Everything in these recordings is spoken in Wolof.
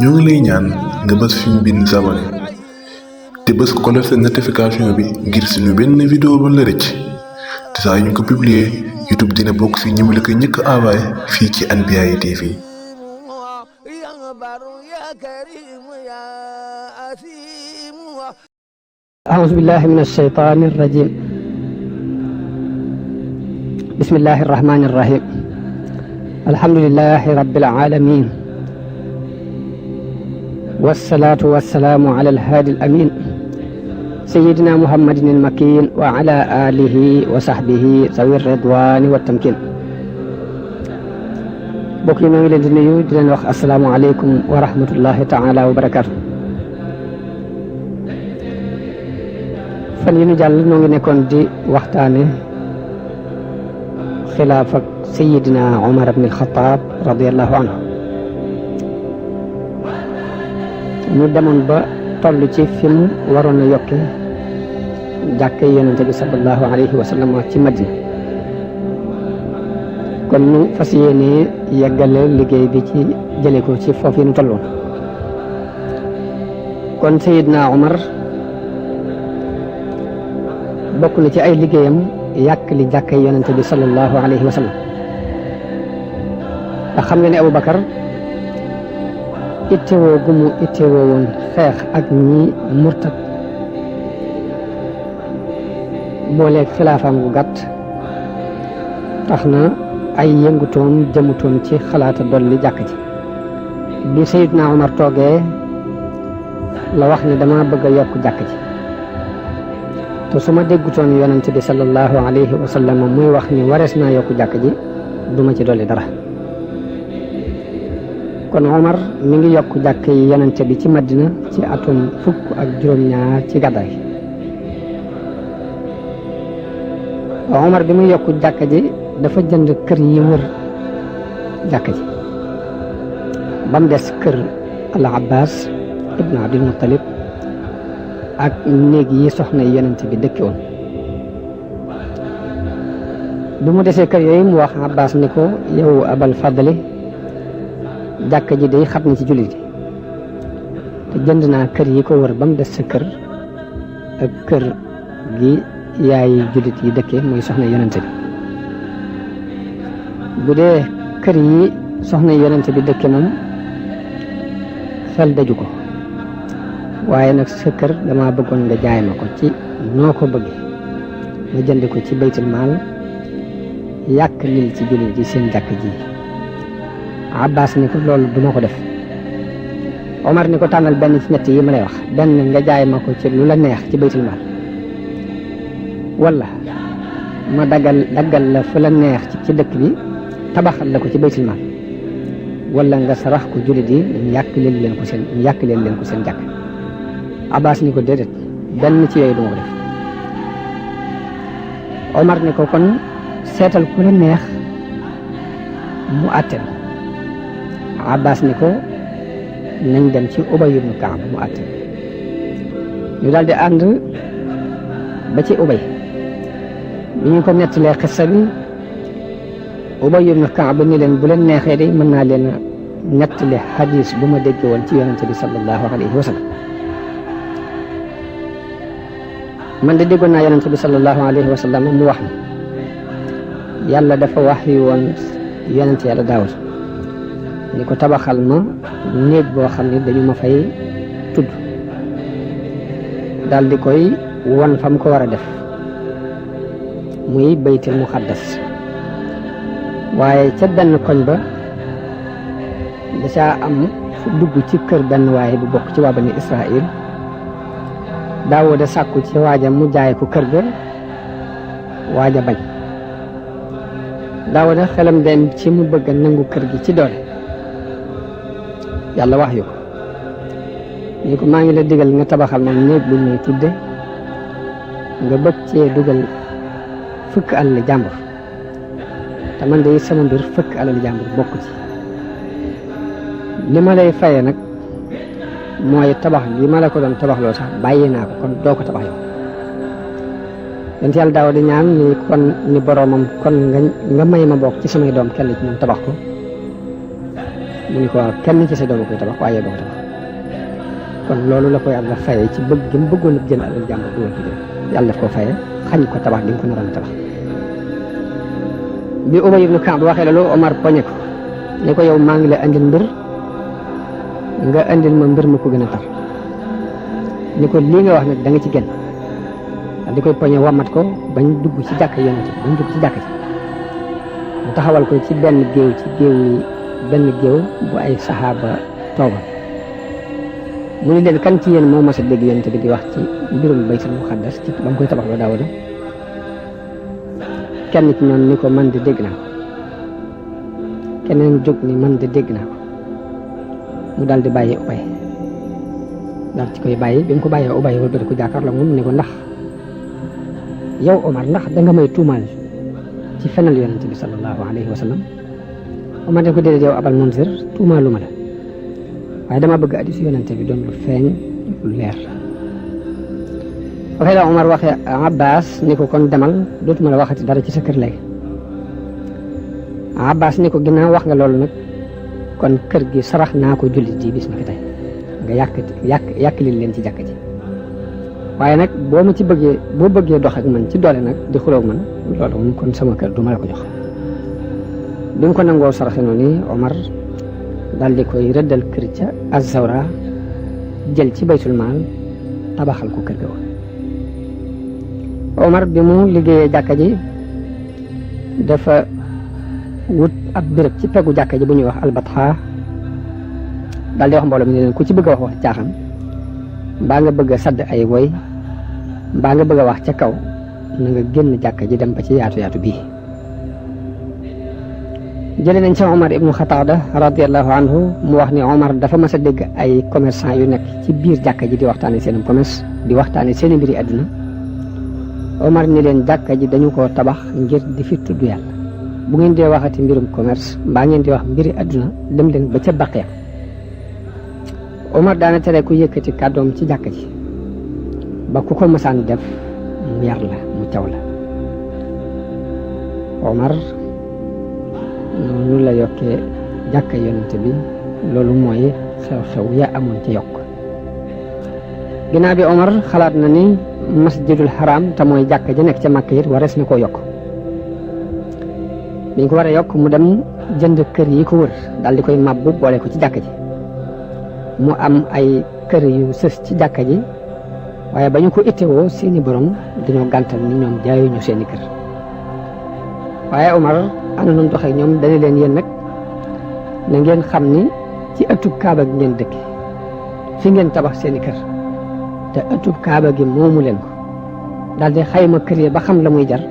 ñoo ngi lay ñaan nga bës fi ñu bind s'abonné te bës cloche de notification bi ngir suñu benn vidéo ba la rëcc te saa yu ñu ko publier YouTube dina bokk si ñi mu la ko njëkk a envoyé fii ci Anbiyahi TV. أعوذ بالله من الشيطان الرجيم. بسم الله الرحمن الرحيم. الحمد لله رب العالمين، والصلاة والسلام على الهادي الأمين سيدنا محمد المكين وعلى آله وصحبه ذوي الرضوان والتمكين. bokk yi ñoo ngi leen di nuyu di leen wax asalaamaaleykum wa rahmatullahi taala wa barakaatu. fan yi ñu jàll ñoo ngi nekkoon di waxtaane xilaaf ak sayidina Umar ibn al-Khattab radiyallahu anhu. ñu demoon ba toll ci fi mu waroon a yokke jàkke yonente bi sallallahu alayhi wa sallam ci Madina. kon ñu fas yéene yeggale liggéey bi ci jële ko ci foofu yi ñu tolloon. kon sayidina Umar bokk na ci ay liggéeyam yàq li jàkkay yonente bi sallallahu alayhi wa sallam. ndax xam nga ne Aboubacar ittewoo gu mu ittewoo woon xeex ak ñi murtad booleeg xilaafaam gu gàtt tax na ay yëngutoon jëmutoon ci xalaata dolli jàkk ji. bi Seydina Omar toogee la wax ne dama bëgg a yokk jàkk ji, te su ma déggutoon yonente bi sallallahu alayhi wa sallam muy wax ni warees naa yokk jàkk ji duma ci dolli dara. kon Omar mi ngi yokk jàkk yi yonente bi ci Madina ci atum 12 ci gàddaay. Omar bi muy yokk jàkk ji dafa jënd kër yi wër jàkk ji ba mu des kër al Abbas ibn Abdul Muttalib ak néeg yi soxna yonente bi dëkki woon. bi mu desee kër yooyu mu wax Abbas ni ko, yow Abal Fadli, jàkka ji day xat na ci jullit yi te jënd naa kër yi ko wër ba mu des sa kër ak kër gi yaay jullit yi dëkkee mooy soxna yonente bi. bu dee kër yi soxna yonente bi dëkkee moom xel daju ko, waaye nag sa kër dama bëggoon nga jaay ma ko ci noo ko bëggee, nga jënd ko ci baytul maal yàq lil ci jullit yi seen jàkk ji. Abbas ni ko loolu duma ko def. Omar ni ko tànnal benn ci ñett yi ma lay wax, benn nga jaay ma ko ci lu la neex ci baytul maal, wala ma daggal la fu la neex ci dëkk bi tabaxal la ko ci baytul maal, wala nga sarax ko jullit yi ñu yàq leen ko seen jàkk. Abbas ni ko déedéet, benn ci yooyu duma ko def. Omar ni ko kon seetal ku la neex mu àttel. Abbas ni ko nañ dem ci Ubay ibn Kaab mu àtte. ñu daal di ànd ba ci Ubay. bi ñu ko nettalee xissa bi, Ubay ibn Kaab ni leen bu leen neexee de mën naa leen nettali xadis bu ma dégg woon ci yonente bi sallallahu alayhi wa sallam. man de déggoon naa yonente bi sallallahu alayhi wa sallam mu wax ni yàlla dafa wax yu woon yonente yàlla Daawud ni ko tabaxal ma néeg boo xam ne dañu ma fay tudd, daal di koy won fa mu ko war a def muy baytil muqaddas. waaye ca benn koñ ba da caa am fu dugg ci kër benn waaye bu bokk ci waa bani Israël. Daawuda sàkku ci waaja mu jaay ko kër ga, waaja bañ. Daawuda xelam dem ci mu bëgg a nangu kër gi ci doole. yàlla wax yu ko ni ko maa ngi la digal nga tabaxal ma néeg bu ñuy tudde, nga bëgg cee dugal fukk alal jàmbur, te man de sama mbir fukk alal jàmbur bokk ci. li ma lay faye nag mooy tabax li ma la ko doon tabaxloo sax bàyyi naa ko, kon doo ko tabax yow. yonent yàlla daaw di ñaan ni kon ni boroomam kon nga may ma bokk ci samay doom kenn ci ñoom tabax ko. mu ni ko waaw kenn ci sa doom koy tabax waaye doo ko tabax kon loolu la ko yàlla fayee ci bëgg gi mu bëggoon a jël alal jàmbur dugal ko jël yàlla daf koo fayee xañ ko tabax di nga ko naroon a tabax bi Ubay ibn Kaab waxee loolu Omar poñe ko ne ko yow maa ngi la andil mbir nga andil ma mbir mu ko gën a tar ni ko lii nga wax nag da nga ci génn di koy poñe wamat ko bañ dugg ci jàkk yonent bañ dugg ci jàkk ci mu taxawal ko ci benn géew bu ay saxaaba toogal mu ni leen kan ci yéen moo mas a dégg yonent bi di wax ci mbirum baytul muqaddas ci ba mu koy tabax loo Daawuda kenn ci ñoom ni ko man di dégg naa ko keneen jóg ni man di dégg naa ko mu daal di bàyyi Ubay daal ci koy bàyyi bi mu ko bàyyee Ubay wala ko jàkkaarloo moom ni ko ndax yow Omar ndax danga may tuumaal ci fenal yonent bi sallallahu alayhi wa sallam Omar ne ko déedéet yow Abal Munzir tuumaalu ma la waaye dama bëgg hadiis yonent bi doon lu feeñ lu leer waxee la Omar waxee Abbas ni ko kon demal dootuma la waxati dara ci sa kër léegi Abbas ni ko ginnaaw wax nga loolu nag kon kër gi sarax naa ko jullit ji bis ni ki tey nga yàq leen ci jàkk ji waaye nag boo bëggee dox ak man ci doole nag di xuloog man loolu moom kon sama kër du ma la ko jox bi nga ko nangoo saraxe noonu Omar daal di koy rëddal kër ca Az-Zawra jël ci baytul maal tabaxal ko kër ga woon Omar bi mu liggéeyee jàkka ji dafa wut ab béréb ci peggu jàkka ji bu ñuy wax albatxa daal di wax mbooloo mi ne leen ku ci bëgg a wax caaxaan mbaa nga bëgg a sadd ay woy mbaa nga bëgg a wax ca kaw na nga génn jàkka ji dem ba ci yaatu bii jëlee nañ ca Omar ibnu Xataada radiallahu anhu mu wax ni Omar dafa mas a dégg ay commerçant yu nekk ci biir jàkka ji di waxtaane seen commerce di waxtaane seen mbiri àdduna Omar ni leen jàkka ji dañu ko tabax ngir di fi tudd yàlla bu ngeen dee waxati mbirum commerce mbaa ngeen di wax mbiri àdduna dem leen ba ca baqee Omar daana tere ku yëkkati kàddoom ci jàkka ji ba ku ko masaan def mu yar la mu caw la Omar noonu la yokkee jàkka yonent bi loolu mooy xew-xew ya amoon ci yokk ginnaaw bi Omar xalaat na ni masjidul haram te mooy jàkka ja nekk ca Makka it warees na koo yokk bi ñu ko war a yokk mu dem jënd kër yi ko wër daal di koy màbbu boole ko ci jàkka ji mu am ay kër yu sës ci jàkka ji waaye ba ñu ko ittewoo seeni borom dañoo gàntal ni ñoom jaayuñu seeni kër waaye Omar ana noonu doxee ñoom dañu leen yéen nag na ngeen xam ni ci ëttub kaaba gi ngeen dëkk fi ngeen tabax seeni kër te ëttub kaaba gi moomu leen ko daal di xayma kër yi ba xam la muy jar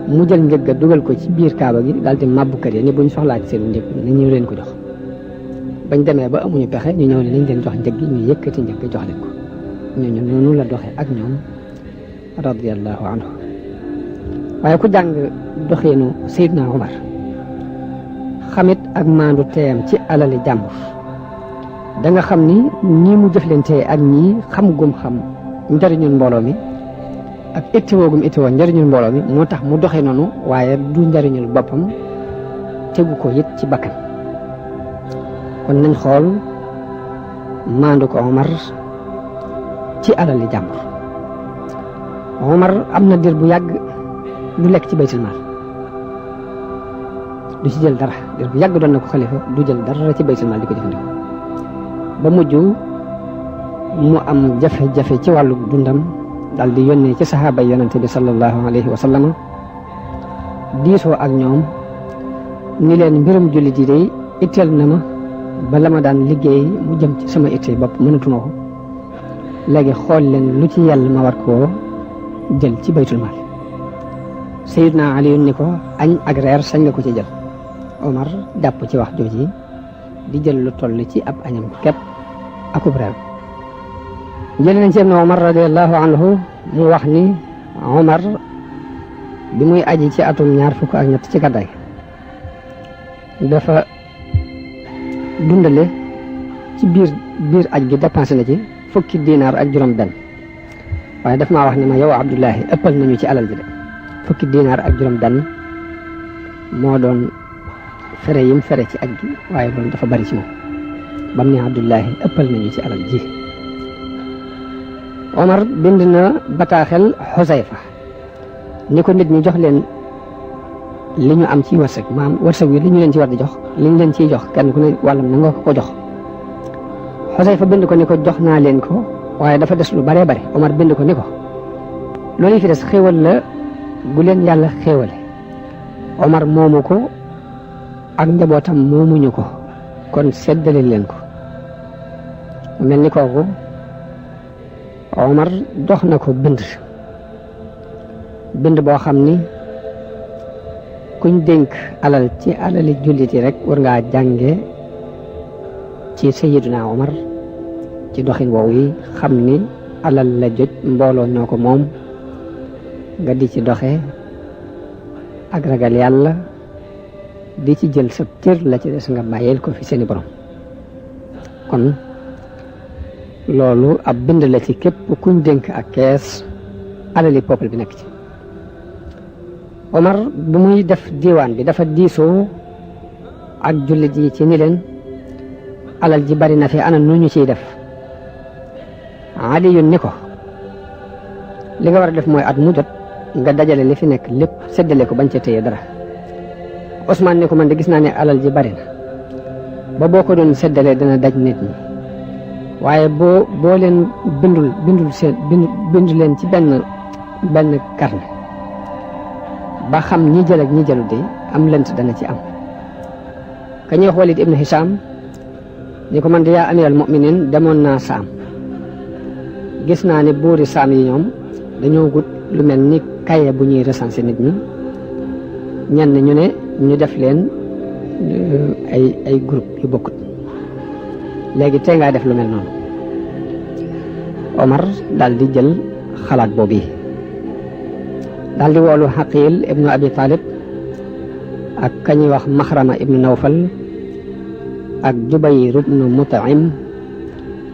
mu jël njëg ga dugal ko ci biir kaaba gi daal di màbbu kër yi ni buñ soxlaa ci seen njëg ni ñu leen ko jox bañ demee ba amuñu pexe ñu ñëw ne nañ leen jox njëg gi ñu yëkkati njëg gi jox leen ko ñooñu noonu la doxee ak ñoom radiyallahu anhu waaye ku jàng doxeenu Seydina Omar xamit ak maandu teeyam ci alali jàmbur da nga xam ni ñii mu jëflantee ak ñii xam gum xam njëriñul mbooloo mi ak ittiwoo gum ittiwoo njëriñul mbooloo mi moo tax mu doxee noonu waaye du njëriñul boppam tegu ko it ci bakkan kon nañ xool maandu ko Omar ci alali jàmbur Omar am na dir bu yàgg du lekk ci baytul maal du ci jël dara dir bu yàgg doon na ko xalifa du jël dara ci baytul maal di ko jëfandikoo ba mujj mu am jafe-jafe ci wàllu dundam daal di yónnee ci saxaaba yonente bi sallallahu alayhi wa sallam diisoo ak ñoom ni leen mbirum jullit yi day itteel na ma ba la ma daan liggéey mu jëm ci sama ittee bopp mënatuma ko léegi xool leen lu ci yàlla ma war koo jël ci baytul maal Seydina Ali ni ko añ ak reer sañ nga ko ci jël Omar jàpp ci wax jooji di jël lu toll ci ab añam képp akub reer jëlee nañ ci Ibn Omar radiallahu anhu mu wax ni Omar bi muy aji ci atum 23 ci gàddaay dafa dundale ci biir aj gi dépensé na ci fukki dinaar ak juróom benn waaye daf maa wax ni ma yow Abdullahi ëppal nañu ci alal ji de fukki dinaar ak juróom benn moo doon fere yim fere ci aj gi waaye loolu dafa bari ci moom bam ne Abdullahi ëppal nañu ci alal ji. Omar bind na bataaxel Xusayfa ni ko nit ñi jox leen li ñu am ci wërsëg maam wërsëg wi li ñu leen ci war di jox li ñu leen ciy jox kenn ku ne wàllam na nga ko jox. Xusayfa bind ko ni ko jox naa leen ko waaye dafa des lu baree bare. Omar bind ko ni ko loolu yi fi des xéewal la gu leen yàlla xéewale Omar moomu ko ak njabootam moomuñu ko kon seddale leen ko. mel ni kooku Omar dox na ko bind boo xam ni kuñ dénk alal ci alali jullit yi rek war ngaa jànge ci Sayyiduna Omar ci doxin woowu yi xam ni alal la jot mbooloo ñoo ko moom nga di ci doxe ak ragal yàlla di ci jël sa cër la ci des nga bàyyeel ko fi seeni borom. kon loolu ab bind la ci képp kuñ dénk ak kees alali peuple bi nekk ci. Omar bu muy def diiwaan bi dafa diisoo ak jullit yi ci ni leen alal ji bari na fi ana nu ñu ciy def. Aliyun ni ko li nga war a def mooy at mu jot nga dajale li fi nekk lépp séddale ko bañ ca téye dara. Ousmane ni ko man de gis naa ne alal ji bari na ba boo ko doon séddalee dana daj nit ñi waaye boo leen bindu leen ci benn carnet ba xam ñi jël ak ñi jëlu de am lënt dana ci am. ka ñuy wax Walid ibn Hisham ni ko man de yaa amiral mu'minin demoon naa Saam gis naa ne buuri Saam yi ñoom dañoo gut lu mel ni kaye bu ñuy recenser nit ñi ñenn ñu ne ñu def leen ay groupe yu bokkut léegi tey ngaa def lu mel noonu. Omar daal di jël xalaat boobu yi daal di woolu Xaqil ibnu Abi Talib ak kañuy wax Maxrama ibnu Nawfal ak Jubayr ibnu Mutaim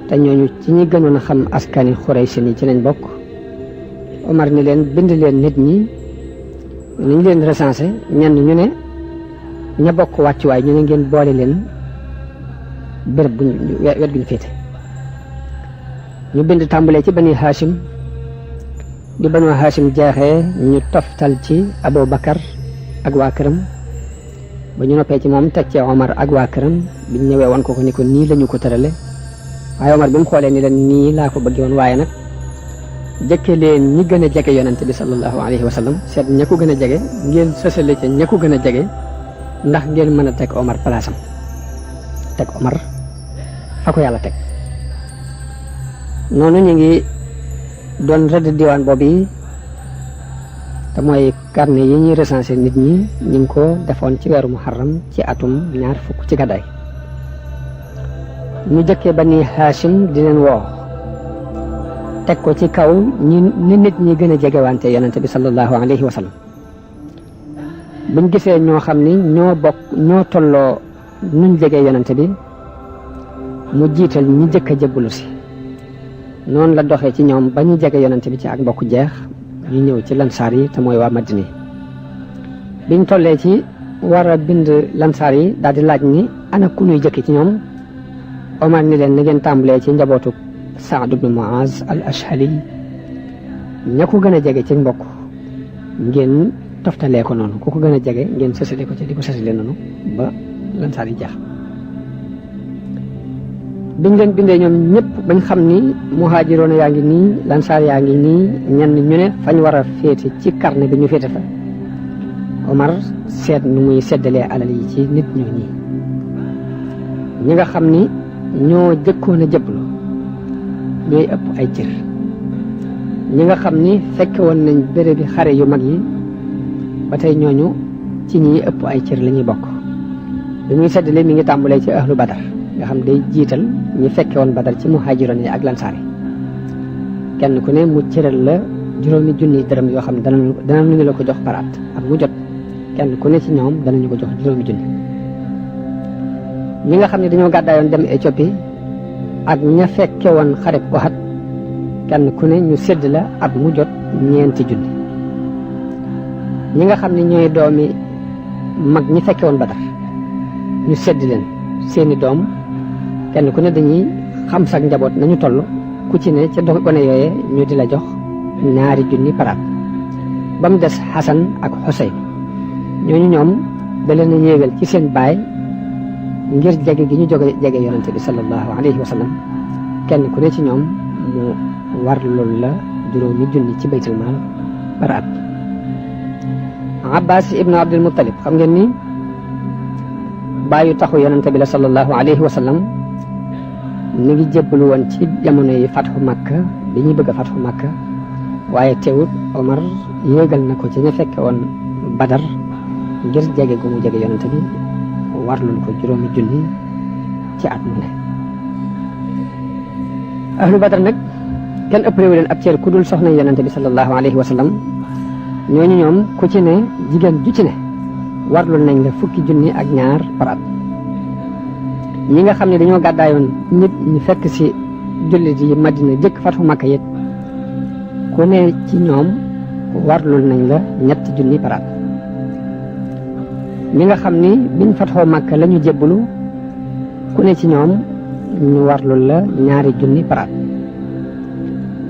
te ñooñu ci ñi gënoon a xam askani Xuraysh ni ci lañ bokk. Omar ni leen bind leen nit ñi niñ leen recensé ñenn ñu ne ña bokk wàccuwaay ñu ne ngeen boole leen béréb buñ wet guñ féete. ñu bind tàmbalee ci bani Hashim bi banu Hashim jeexee ñu toftal ci Abu Bakar ak waa këram ba ñu noppee ci moom teg ci Omar ak waa këram biñ ñëwee woon ko ni ko nii lañu ko tërale waaye Omar bi mu xoolee ni leen nii laa ko bëggee woon waaye nag jëkke leen ñi gën a jege yonante bi sallallahu alayhi wa sallam seet ña ko gën a jege ngeen sësale ca ña ko gën a jege ndax ngeen mën a teg Omar palaasam teg Omar fa ko yàlla teg. noonu ñu ngi doon rëdd diwaan boobu yi te mooy carnet yi ñuy recensé nit ñi ñu ngi ko defoon ci weeru muharram ci atum 20 ci gàddaay. ñu jëkkee bani Hashim di leen woo teg ko ci kaw ni nit ñi gën a jegewante yonente bi sallallahu alayhi wa sallam. buñ gisee ñoo xam ni ñoo tolloo nuñ jegee yonente bi mu jiital ñi jëkk a jébbalu si. noonu la doxee ci ñoom ba ñu jege yonante bi ci ak mbokk jeex ñu ñëw ci lansaar yi te mooy waa Madina yi. biñ tollee ci war a bind lansaar yi daal di laaj ni ana ku ñuy jëkki ci ñoom. Omar ni leen na ngeen tàmbalee ci njabootu Saad ibn Muaz al Ashhali ña ko gën a jege ci mbokk ngeen toftalee ko noonu ku ko gën a jege ngeen sësale ko ci di ko sësale noonu ba lansaar yi jeex. biñ leen bindee ñoom ñëpp bañ xam ni muhaajiroona yaa ngi nii lansaar yaa ngi nii ñenn ñu ne fañ war a féete ci carnet bi ñu féete fa. Omar seet nu muy seddalee alal yi ci nit ñoo ñi nga xam ni ñoo jëkkoon a jëblu ñooy ëpp ay cër ñi nga xam ni fekke woon nañ béréb bi xare yu mag yi ba tey ñooñu ci ñi ëpp ay cër la ñuy bokk. bi muy seddalee mi ngi tàmbalee ci ahlu Badar nga xam day jiital ñi fekke woon Badar ci muhaajiroon yi ak lansaar yi kenn ku ne mu cëral la 5,000 dërëm yoo xam ne danañu la ko jox paraat ak mu jot kenn ku ne ci ñoom danañu ko jox 5,000. ñi nga xam ne dañoo gàddaayoon dem Éthiopie ak ña fekke woon xareb Uhud kenn ku ne ñu sédd la ak mu jot 4,000. ñi nga xam ne ñooy doomi mag ñi fekke woon Badar ñu sedd leen seeni doom kenn ku ne dañuy xam sax njaboot nañu toll ku ci ne ca gone yooye ñu di la jox 2 junni par at ba mu des Xasan ak Xuseyn ñooñu ñoom da leen a yéegal ci seen baay ngir jege gi ñu jege yonente bi sallallahu alayhi wa sallam kenn ku ne ci ñoom mu war loolu la 2 junni ci baytul maal par at. Abbas ibnu Abdul Muttalib xam ngeen ni baayu taxu yonente bi la sallallahu alayhi wa sallam mi ngi jébbalu woon ci jamono yi fatxu Makka bi ñuy bëgg a fatxu Makka waaye teewut Omar yéegal na ko ci ña fekke woon Badar ngir jege gu mu jege yonente bi warlul ko 2 junni ci at mu ne. ahlu Badar nag kenn ëppalewu leen ab cër ku dul soxna yonente bi sallallahu alayhi wa sallam ñooñu ñoom ku ci ne jigéen ju ci ne warlul nañ la 10 junni ak 2 par at. ñi nga xam ne dañoo gàddaayoon nit ñi fekk si jullit yi Madina jëkk fatxu Makka yit ku ne ci ñoom warlul nañ la 3 junni par at. ñi nga xam ni biñ fatxoo Makka la ñu jébbalu ku ne ci ñoom ñu warlul la 2 junni par at.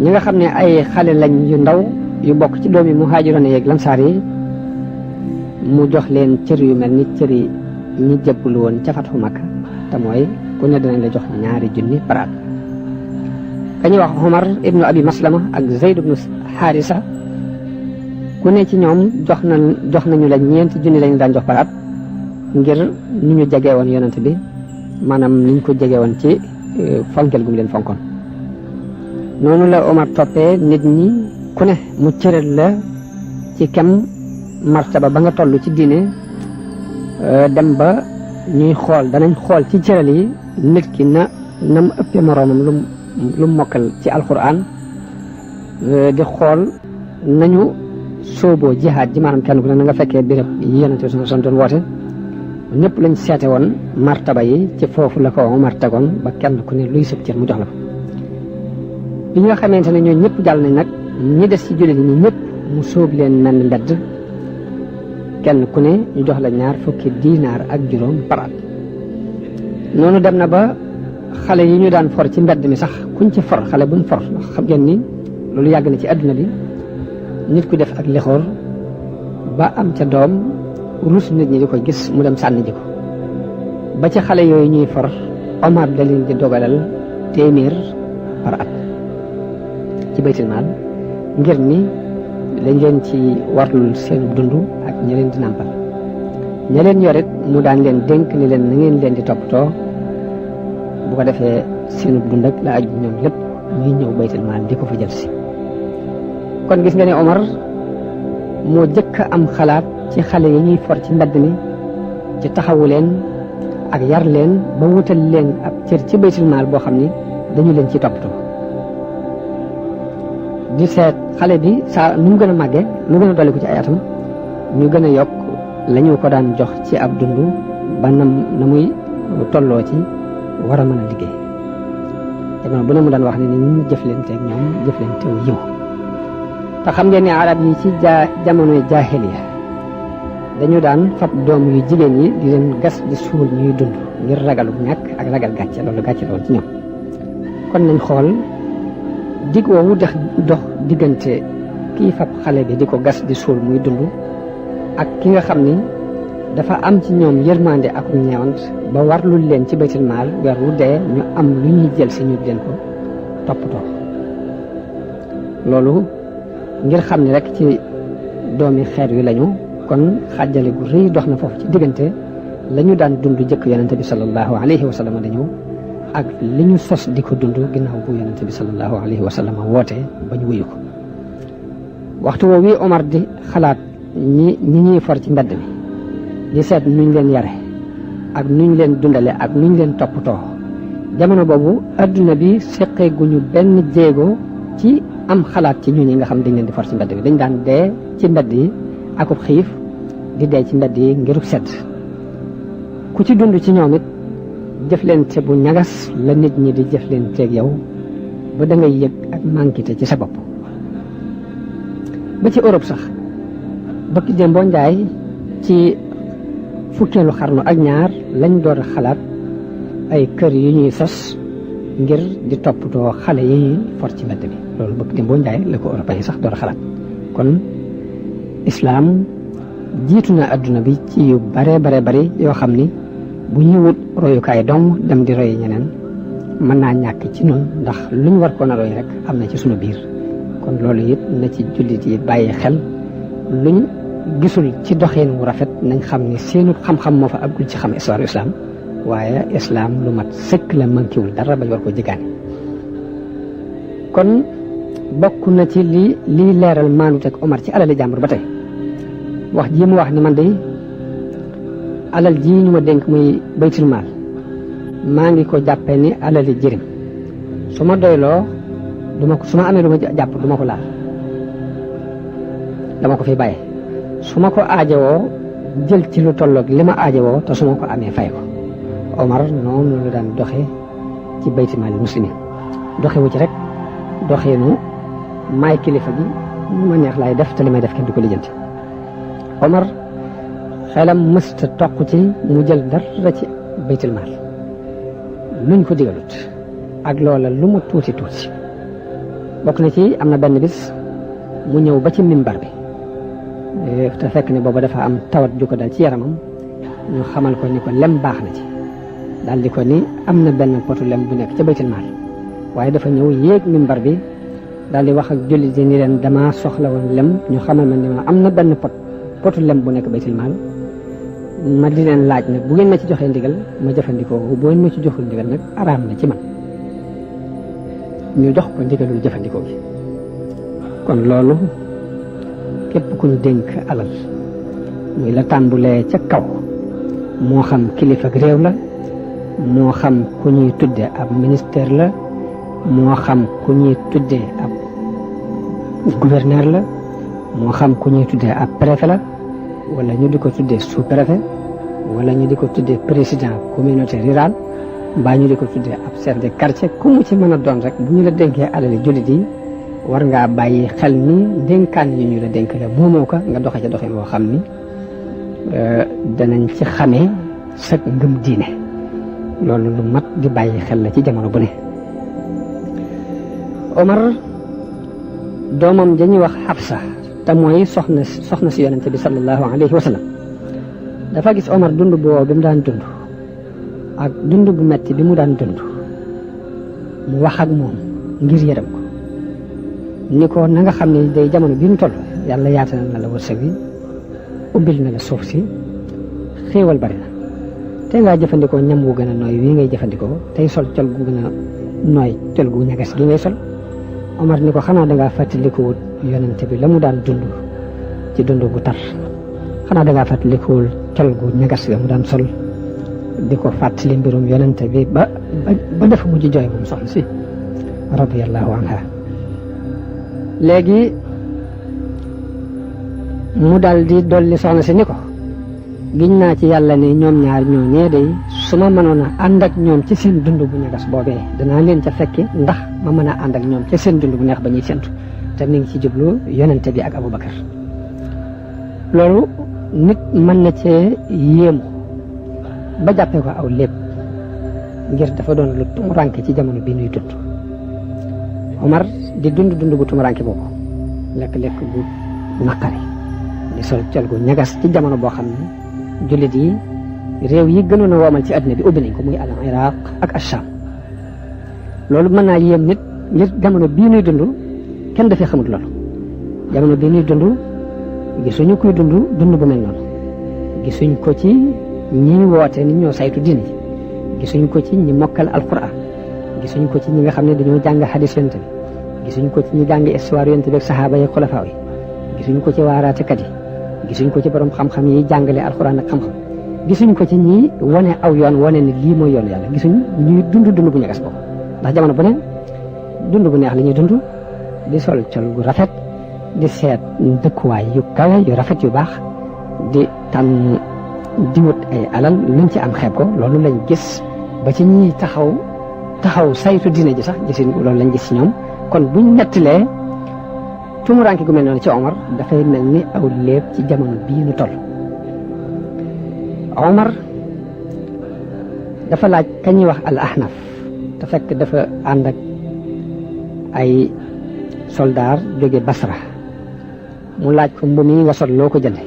ñi nga xam ne ay xale lañ yu ndaw yu bokk ci doomi muhaajiroon yeeg lansaar yi mu jox leen cër yu mel ni cër yi ñi jébbalu woon ca fatxu Makka te mooy ku ne dinañ la jox 2 junni par at. kañuy wax Omar ibnu Abi Maslama ak Zayd ibnu Haarisa ku ne ci ñoom jox nañu la 4 junni lañu daan jox par at ngir ni ñu jege woon yonent bi maanaam ni ñu ko jege woon ci fonkel gu mu leen fonkoon. noonu la Omar toppee nit ñi ku ne mu cëral la ci kem martaba ba nga toll ci diine dem ba ñuy xool danañ xool ci cëral yi nit ki na mu ëppee moroomam lu mokkal ci alquran di xool nañu sooboo jihaad ji maanaam kenn ku ne na nga fekkee béréb yi yonent bi son doon woote ñëpp lañ seete woon martaba yi ci foofu la ko Omar tegoon ba kenn ku ne luy sëb cër mu jox la ko. bi nga xamante ne ñoo ñëpp jàll nañ nag ñi des ci jullit ñi ñëpp mu sóob leen mel mbedd kenn ku ne ñu jox la 20 dinaar ak juróom par at. noonu dem na ba xale yi ñu daan for ci mbedd mi sax kuñ ci for xale buñ for xam ngeen ni loolu yàgg na ci àdduna bi nit ku def ak lixoor ba am ca doom rus nit ñi di ko gis mu dem sànni ji ko ba ci xale yooyu ñuy for Omar da leen di dogalal 100 par at ci baytul maal ngir ni lañ leen ci warlul seen dund ak ña leen di nàmpal ña leen yorit mu daan leen dénk ni leen na ngeen leen di toppatoo bu ko defee seen dund ak la aju ñoom lépp ñuy ñëw baytul maal di ko fa jël si. kon gis nga ne Omar moo jëkk a am xalaat ci xale yi ñuy for ci mbedd mi ci taxawu leen ak yar leen ba wutal leen ab cër ci baytul maal boo xam ni dañu leen ci toppatoo di seet xale bi saa nu mu gën a màggee nu gën a dolli ko ci ay atam ñu gën a yokk la ñu ko daan jox ci ab dund ba na muy tolloo ci war a mën a liggéey jamono bu ne mu daan wax ne ni ñu jëflanteeg ñoom jëflanteew yiw te xam ngeen ne arab yi ci jamonoy jaahiliya dañu daan fab doom yu jigéen yi di leen gas di suul ñuy dund ngir ragalu ñàkk ak ragal gàcce loolu gàcce lool ci ñoom. kon nañ xool dig woowu dox diggante kii fab xale bi di ko gas di suul muy dund ak ki nga xam ni dafa am ci ñoom yërmande ak ñeewant ba warlul leen ci baytul maal weer wu dee ñu am lu ñuy jël si ñu leen ko toppatoo loolu ngir xam ni rek ci doomi xeet wi lañu kon xàjjale gu rëy dox na foofu ci diggante la ñu daan dund jëkk yonente bi sallallahu alayhi wa sallam di ñëw ak li ñu sos di ko dund ginnaaw bu yonente bi sallallahu alayhi wa sallam woote ba ñu wuyu ko waxtu woowu Omar di xalaat ñi ñuy for ci mbedd mi di seet nuñ leen yare ak nuñ leen dundale ak nuñ leen toppatoo jamono boobu adduna bi seqeeguñu benn jéego ci am xalaat ci ñi nga xam dañ leen di for ci mbedd bi dañ daan dee ci mbedd yi akub xiif di dee ci mbedd yi ngirub sedd ku ci dund ci ñoom it jëflante bu ñagas la nit ñi di jëflanteeg yow ba da ngay yëg ak manquité ci sa bopp ba ci Europe sax bëkk jëm boo njaay ci fukkeelu xarnu ak ñaar lañ door a xalaat ay kër yu ñuy sos ngir di toppatoo xale yi for ci mbedd bi loolu bëgg dem boo njaay la ko européen yi sax door a xalaat kon islaam jiitu na adduna bi ci yu bare bari yoo xam ni bu ñuy wut royukaay dong dem di roy ñeneen mën naa ñàkk ci nun ndax luñ war ko na roy rek am na ci sunu biir kon loolu it na ci jullit yi bàyyi xel luñ gisul ci doxin wu rafet nañ xam ni seenu xam-xam moo fa àggul ci xam histoire islam waaye islam lu mat sëkk la mankiwul dara bañ war ko jëgaani kon bokk na ci lii leeral maanu teg Omar ci alali jàmbur ba tey wax ji mu wax ni man de alal ji ñu ma dénk muy baytul maal maa ngi ko jàppee ni alali jërim su ma doyloo su ma amee lu ma jàpp du ma ko laal dama ko fi bàyyi su ma ko aajowoo jël ci lu tolloog li ma aajowoo te su ma ko amee fay ko Omar noonu la daan doxe ci baytul maal muslimin doxewu ci rek doxeenu maay kilifa gi lu ma neex laay def te li may def kenn du ko lijjanti Omar xelam mësta toq ci mu jël dara ci baytul maal luñ ko digalut ak loola lu mu tuuti bokk na ci am na benn bis mu ñëw ba ci mimbar bi te fekk ne booba dafa am tawat ju ko dal ci yaramam ñu xamal ko ni ko lem baax na ci daal di ko ni am na benn potu lem bu nekk ca baytul maal waaye dafa ñëw yéeg mimbar bi daal di wax ak jullit yi ni leen dama soxla woon lem ñu xamal ma ni ma am na benn potu lem bu nekk baytul maal ma di leen laaj nag bu ngeen ma ci joxee ndigal ma jëfandikoo bu ngeen ma ci joxul ndigal nag araam na ci man ñu jox ko ndigalul jëfandikoo gi kon loolu képp ku ñu dénk alal muy la tàmbulee ca kaw moo xam kilifa ak réew la moo xam ku ñuy tudde ab ministère la moo xam ku ñuy tudde ab gouverneur la moo xam ku ñuy tudde ab préfet la wala ñu di ko tuddee sous-préfet wala ñu di ko tuddee président communauté rurale mbaa ñu di ko tuddee ab chef de quartier ku mu ci mën a doon rek bu ñu la dénkee alali jullit yi war ngaa bàyyi xel ni dénkaan yi ñu la dénk la moomoo ko nga doxe ca doxin woo xam ni danañ ci xamee sa ngëm diine loolu lu mat di bàyyi xel la ci jamono bu ne Omar doomam dañuy wax Hafsa te mooy soxna si yonente bi sallallahu alayhi wa sallam dafa gis Omar dund bu wow bi mu daan dund ak dund bu metti bi mu daan dund mu wax ak moom ngir yërëm ko ni ko na nga xam ne day jamono bi mu toll yàlla yaatal na la wërsëg bi ubbil na la suuf si xéewal bari na te ngaa jëfandikoo ñam wu gën a nooy wii ngay jëfandikoo tey sol col gu gën a nooy col gu ñagas gi ngay sol Omar ni ko xanaa dangaa fàttalikuwul yonente bi la mu daan dund ci dund gu tar xanaa dangaa fàttalikuwul col gu ñagas ga mu daan sol di ko fàttali mbirum yonente bi ba dafa mujj jooy bu mu soxna si radiyallahu anha léegi mu dal di dolli soxna si ni ko giñ naa ci yàlla ne ñoom ñaar ñoo ñee day su ma mënoon a ànd ak ñoom ci seen dund bu ñagas boobee danaa leen ca fekki ndax ma mën a ànd ak ñoom ci seen dund bu neex ba ñuy séntu te mi ngi ci jublu yonente bi ak Abubakar loolu nit mën na cee yéemu ba jàppee ko aw lépp ngir dafa doon lu tumuranke ci jamono bi nuy dund Omar di dund bu tumuranke boobu lekk-lekk bu naqari di sol col gu ñagas ci jamono boo xam ne jullit yi réew yi gënoon a woomal ci àddina bi ubbi nañ ko muy al Iraq ak Asham loolu mën naa yéem nit ngir jamono bii nuy dund kenn dafay xamut loolu jamono bii nuy dund gisuñu kuy dund bu mel noonu gisuñ ko ci ñi woote ni ñoo saytu diine ji gisuñ ko ci ñi mokkal alquran gisuñ ko ci ñi nga xam ne dañoo jàng xadis yonent bi gisuñ ko ci ñi jàng histoire yonent bi ak saxaaba yi xulafaa yi gisuñ ko ci waaraatekat yi gisuñ ko ci borom xam-xam yi jàngale alquran ak xam-xam gisuñ ko ci ñi wane aw yoon wane ni lii mooy yoon yàlla gisuñ ñuy dund bu ñagas boobu ndax jamono bu ne dund bu neex la ñuy dund di sol col gu rafet di seet dëkkuwaay yu kawe yu rafet yu baax di tànn di wut ay alal luñ ci am xeeb ko loolu lañ gis ba ci ñi taxaw saytu diine ji sax gisin loolu lañ gis ci ñoom kon buñ nettalee tumuraanke gu mel noonu ci Omar dafay mel ni aw léeb ci jamono bii nu toll Omar dafa laaj ka ñuy wax al ahnaf te fekk dafa ànd ak ay soldaar jóge Basra mu laaj ko mbu mi nga sol loo ko jënde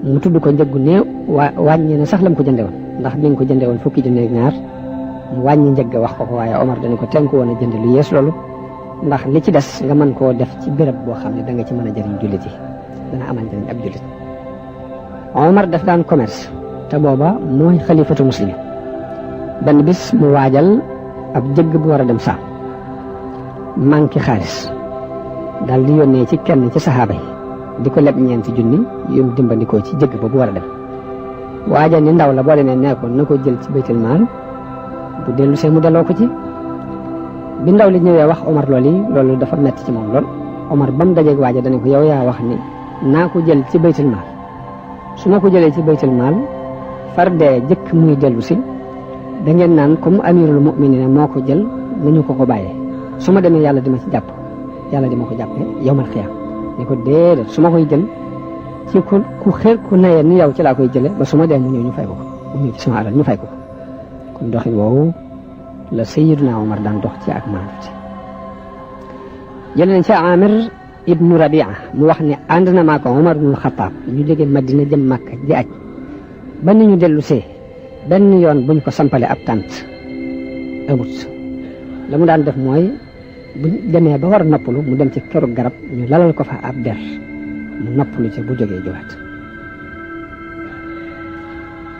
mu tudd ko njëggu néew wàññi na sax lam ko jënde woon ndax mi ngi ko jënde woon fukki junne ak ñaar mu wàññi njëgg wax ko waaye Omar dañu ko tenk woon a jënde lu yees loolu ndax li ci des nga mën koo def ci béréb boo xam ne da nga ci mën a jëriñ jullit yi dana amal njëriñ ab jullit Omar daf daan commerce te booba mooy xalifatu muslimin benn bis mu waajal ab jëgg bu war a dem saam manqué xaalis daal di yónnee ci kenn ci saxaaba yi di ko leb ñeenti junni yum dimbandikoo ci jëgg ba bu war a dem waajal ni ndaw la boo demee nekkoon na ko jël ci baytul maal bu dellu see mu delloo ko ci bi ndaw li ñëwee wax Omar loolu dafa metti ci moom lool Omar ba mu dajeeg waaja dana ko yow yaa wax ni naa ko jël ci baytul maal su ma ko jëlee ci baytul maal far dee jëkk muy dellu si da ngeen naan comme amirul mu'minin moo ko jël nañu ko bàyyee su ma demee yàlla dima ci jàpp yàlla dima ko jàppee yawmal xiyaam ni ko déedéet su ma koy jël ci ku xeer ku nayee ni yow ci laa koy jële ba su ma dee mu ñëw ñu fay ko mu ñëw ci sama alal ñu fay ko kon doxin woowu la sayyiduna Omar daan dox ci ak maanute jële nañ ci Amir ibnu Rabia mu wax ne ànd na maa ko Omar ibnul Xataab ñu jóge Madina jëm Makka di aj ba ni ñu dellu see benn yoon buñ ko sampale ab tànt amut la mu daan def mooy buñ demee ba war a noppalu mu dem ci keru garab ñu lalal ko fa ab der mu noppalu ci bu jógee jógaat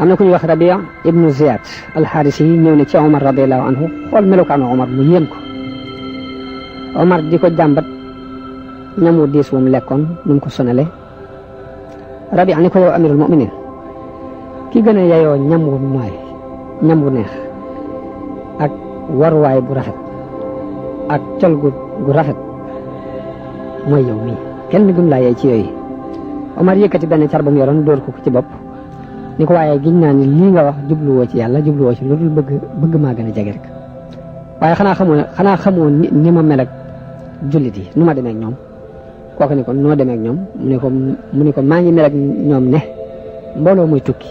am na ku ñuy wax Rabia ibnu Ziyad alxaarisi yi ñëw ne ci Omar radiallahu anhu xool melokaanu Omar mu yéem ko Omar di ko jàmbat ñamu diis wu mu lekkoon nu mu ko sonale Rabia ni ko yow amirul mu'minin ki gën a yeyoo ñam wu nooy ñam wu neex ak waruwaay bu rafet ak col gu rafet mooy yow mii kenn gën laa yey ci yooyu Omar yëkkati benn car ba mu yoroon dóor ko ci bopp ni ko waaye giñ naa ni lii nga wax jubluwoo ci yàlla jubluwoo ci lu dul bëgg maa gën a jege rek waaye xanaa xamoo ni ma mel ak jullit yi nu ma demee ak ñoom kooku ni ko noo demee ak ñoom mu ne ko maa ngi mel ak ñoom ne mbooloo muy tukki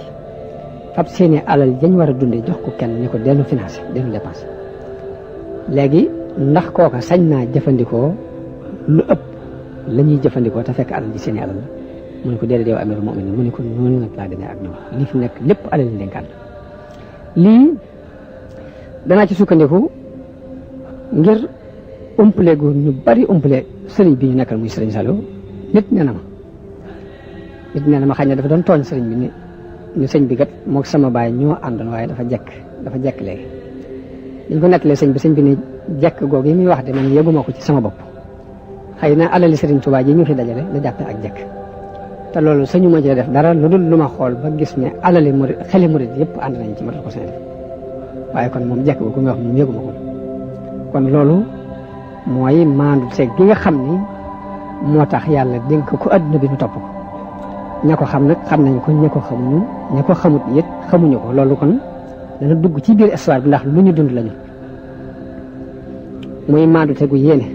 fab seeni alal jañ war a dunde jox ko kenn ni ko dellu financé dellu dépensé léegi ndax kooka sañ naa jëfandikoo lu ëpp la ñuy jëfandikoo te fekk alal ji seeni alal la mu ne ko déedéet yow amirul mu'minin mu ne ko noonu nag laa demee ak ñoom lii fi nekk lépp alal yi dénkaan lii danaa ci sukkandiku ngir umpale gu ñu bari umpale sëriñ bi ñu nekkal muy sëriñ Saliou nit nee na ma xëy na dafa doon tooñ sëriñ bi ni sëñ bi kat moog sama baay ñoo àndoon waaye dafa jekk léegi dañ ko nettalee sëñ bi ni jekk googu yi muy wax de man yëguma ko ci sama bopp xëy na alali sëriñ Tuubaa ji ñu fi dajale la jàppe ak jekk te loolu sañu ma cee def dara lu dul lu ma xool ba gis ne alali murid xeli murid yëpp ànd nañ ci ma def ko seen def waaye kon moom jekk googu muy wax moom yëguma ko kon loolu mooy maandu seeg gi nga xam ni moo tax yàlla dénk ko adduna bi ñu topp ko ña ko xam nag xam nañ ko ña ko xamuñu ña ko xamut yit xamuñu ko loolu kon dana dugg ci biir histoire bi ndax lu ñu dund lañu muy maandu tegu yéene